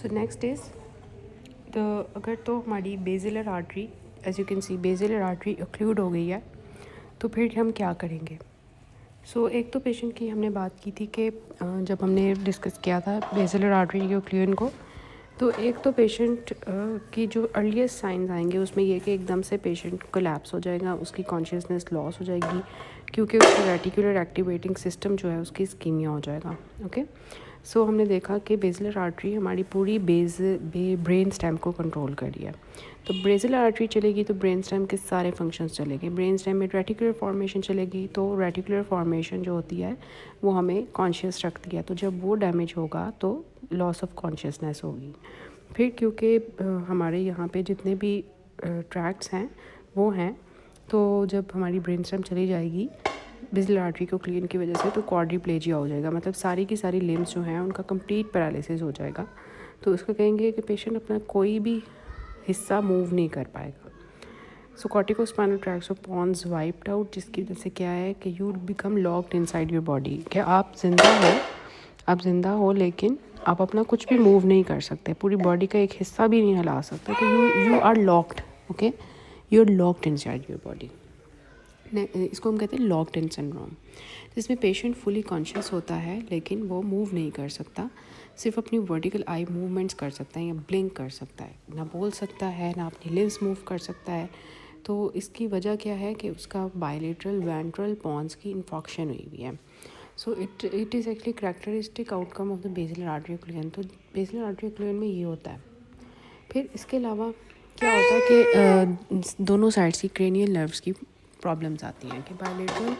So next is अगर तो हमारी basilar artery, as you can see basilar artery occlude हो गई है, तो फिर हम क्या करेंगे। एक तो पेशेंट की हमने बात की थी कि जब हमने डिस्कस किया था बेसिलर आर्टरी के ओक्लूजन को, तो एक तो पेशेंट की जो अर्लीस्ट साइंस आएंगे उसमें ये कि एकदम से पेशेंट कोलैप्स हो जाएगा, उसकी कॉन्शियसनेस लॉस हो जाएगी, क्योंकि उसका रेटिकुलर एक्टिवेटिंग सिस्टम जो है उसकी इस्कीमिया हो जाएगा। ओके, हमने देखा कि बेसिलर आर्टरी हमारी पूरी ब्रेन स्टेम को कंट्रोल कर रही है। तो बेसिलर आर्टरी चलेगी तो ब्रेन स्टेम के सारे फंक्शंस चलेंगे। ब्रेन स्टेम में रेटिकुलर फॉर्मेशन चलेगी, तो रेटिकुलर फॉर्मेशन जो होती है वो हमें कॉन्शियस रखती है। तो जब वो डैमेज होगा तो लॉस ऑफ कॉन्शियसनेस होगी। फिर क्योंकि हमारे यहाँ पे जितने भी ट्रैक्ट्स हैं वो हैं, तो जब हमारी ब्रेन स्टेम चली जाएगी बेसिलर आर्टरी को क्लीन की वजह से, तो क्वाड्रिप्लेजिया हो जाएगा, मतलब सारी की सारी लिम्स जो हैं उनका कंप्लीट पैरालिसिस हो जाएगा। तो उसको कहेंगे कि पेशेंट अपना कोई भी हिस्सा मूव नहीं कर पाएगा। Corticospinal tract of pons wiped out, जिसकी वजह से क्या है कि you become locked inside your body, कि आप जिंदा हो लेकिन आप अपना कुछ भी मूव नहीं कर सकते, पूरी बॉडी का एक हिस्सा भी नहीं हिला सकते। तो you are locked, okay, you are locked inside your body. इसको हम कहते हैं लॉक्ड इन सिंड्रोम, जिसमें पेशेंट फुली कॉन्शियस होता है लेकिन वो मूव नहीं कर सकता, सिर्फ अपनी वर्टिकल आई मूवमेंट्स कर सकता है या ब्लिंक कर सकता है, ना बोल सकता है ना अपनी लिम्स मूव कर सकता है। तो इसकी वजह क्या है कि उसका बायलेटरल वेंट्रल पॉन्स की इन्फॉक्शन हुई हुई है। It is actually characteristic outcome of the basilar artery occlusion. तो बेसिलर आर्टरी ओक्लूजन में ये होता है। फिर इसके अलावा क्या होता है कि दोनों साइड्स की क्रेनियल नर्व्स की प्रॉब्लम्स आती हैं, कि बायलेटरल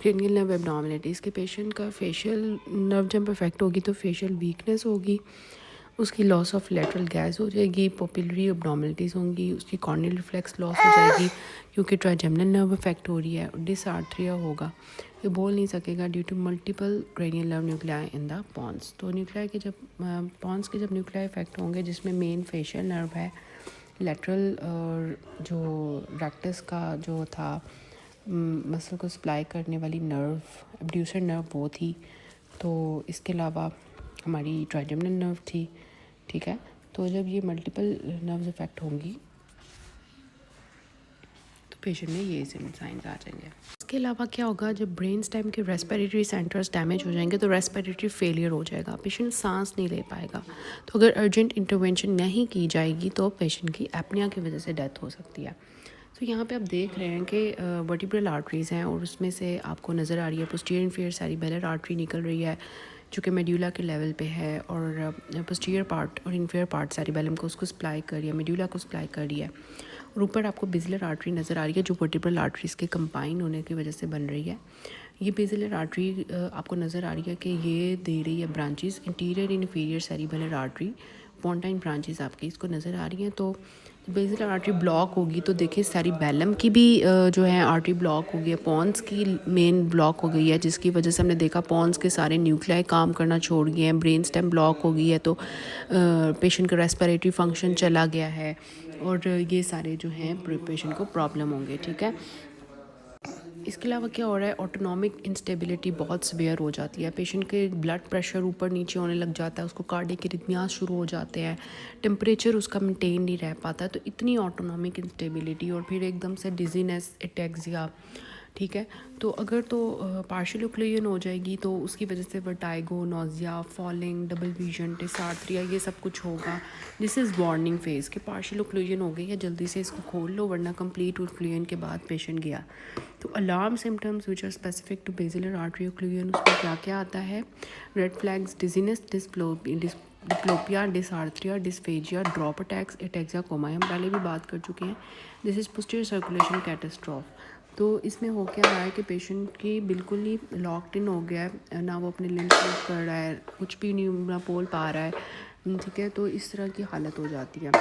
क्रेनियल नर्व एब्नॉर्मलिटीज़ के पेशेंट का फेशियल नर्व जब इफेक्ट होगी तो फेशियल वीकनेस होगी, उसकी लॉस ऑफ लेटरल गैस हो जाएगी, पोपिलरी एब्नॉर्मलिटीज़ होंगी, उसकी कॉर्नियल रिफ्लेक्स लॉस हो जाएगी क्योंकि ट्राइजेमिनल नर्व इफेक्ट हो रही है, डिसआर्थरिया होगा, ये बोल नहीं सकेगा due to multiple cranial nerve nuclei in the pons. तो न्यूक्लियाई के जब पॉन्स के जब न्यूक्लियाई इफेक्ट होंगे, जिसमें मेन फेशियल नर्व है, लेटरल जो रेक्टस का जो था मसल को सप्लाई करने वाली नर्व, एब्ड्यूसर नर्व वो थी। तो इसके अलावा हमारी ट्राइजेमिनल नर्व थी, ठीक है। तो जब ये मल्टीपल नर्व्स इफेक्ट होंगी तो पेशेंट में ये साइंस आ जाएंगे। इसके अलावा क्या होगा, जब ब्रेन स्टेम के रेस्पिरेटरी सेंटर्स डैमेज हो जाएंगे तो रेस्पिरेटरी फेलियर हो जाएगा, पेशेंट सांस नहीं ले पाएगा। तो अगर अर्जेंट इंटरवेंशन नहीं की जाएगी तो पेशेंट की एपनिया की वजह से डेथ हो सकती है। तो यहाँ पे आप देख रहे हैं कि वर्टिब्रल आर्टरीज़ हैं और उसमें से आपको नज़र आ रही है पोस्टीरियर इन्फीरियर सेरिबेलर आर्टरी निकल रही है, जो कि मेड्यूला के लेवल पे है, और पोस्टीरियर पार्ट और इन्फीरियर पार्ट सेरिबेलम को उसको सप्लाई कर रही है, मेड्यूला को सप्लाई कर रही है। और ऊपर आपको बेसिलर आर्टरी नज़र आ रही है जो वर्टिब्रल आर्टरीज़ के कंबाइन होने की वजह से बन रही है। ये बेसिलर आर्टरी आपको नज़र आ रही है कि ये दे रही है branches, interior inferior cerebellar artery pontine branches आपकी इसको नज़र आ रही हैं। तो बेसिलर आर्टरी ब्लॉक होगी तो देखिए सेरिबेलम की भी जो है आर्टरी ब्लॉक हो गई है, पॉन्स की मेन ब्लॉक हो गई है, जिसकी वजह से हमने देखा पॉन्स के सारे न्यूक्लियाई काम करना छोड़ गए हैं, ब्रेन स्टेम ब्लॉक हो गई है, तो पेशेंट का रेस्पिरेटरी फंक्शन चला गया है और ये सारे जो हैं पेशेंट को प्रॉब्लम होंगे, ठीक है। इसके अलावा क्या हो रहा है, ऑटोनॉमिक इंस्टेबिलिटी बहुत सीवियर हो जाती है, पेशेंट के ब्लड प्रेशर ऊपर नीचे होने लग जाता है, उसको कार्डियक अरिथमियाज शुरू हो जाते हैं, टेम्परेचर उसका मेंटेन नहीं रह पाता। तो इतनी ऑटोनॉमिक इंस्टेबिलिटी और फिर एकदम से डिजीनेस, एटेक्सिया, ठीक है। तो अगर तो पार्शियल ओक्लूजन हो जाएगी तो उसकी वजह से vertigo, nausea, falling, double vision, dysarthria, ये सब कुछ होगा। दिस इज़ वार्निंग फेज़ कि पार्शियल ओक्लूजन हो गई है, जल्दी से इसको खोल लो वरना कंप्लीट ओक्लूजन के बाद पेशेंट गया। तो alarm symptoms which are specific to basilar artery occlusion, उसमें क्या क्या आता है, red flags, dizziness, diplopia, dysarthria, dysphagia, drop attacks, ataxia, coma, हम पहले भी बात कर चुके हैं। This is posterior circulation catastrophe. तो इसमें हो क्या रहा है कि पेशेंट की बिल्कुल ही लॉक्ड इन हो गया है, ना वो अपने लिम्स मूव कर रहा है, कुछ भी नहीं ना बोल पा रहा है, ठीक है। तो इस तरह की हालत हो जाती है।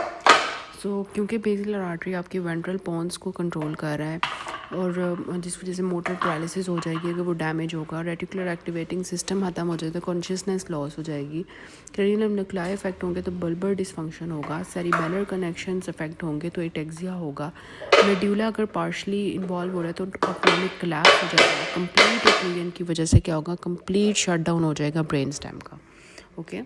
क्योंकि बेसिलर आर्टरी आपके वेंट्रल पॉन्स को कंट्रोल कर रहा है और जिस वजह से मोटर पैरालिसिस हो जाएगी अगर वो डैमेज होगा, रेटिकुलर एक्टिवेटिंग सिस्टम ख़त्म हो जाएगा, कॉन्शियसनेस लॉस हो जाएगी, क्रेनियल न्यूक्लियाई इफेक्ट होंगे तो बल्बर डिसफंक्शन होगा, सेरिबेलर कनेक्शंस इफेक्ट होंगे तो एटेक्सिया होगा, मेड्यूला अगर पार्शली इन्वॉल्व हो रहा है तो ऑटोनॉमिक कोलैप्स हो जाएगा, कंप्लीट ओक्लूजन की वजह से क्या होगा, कंप्लीट शट डाउन हो जाएगा ब्रेन स्टेम का, ओके।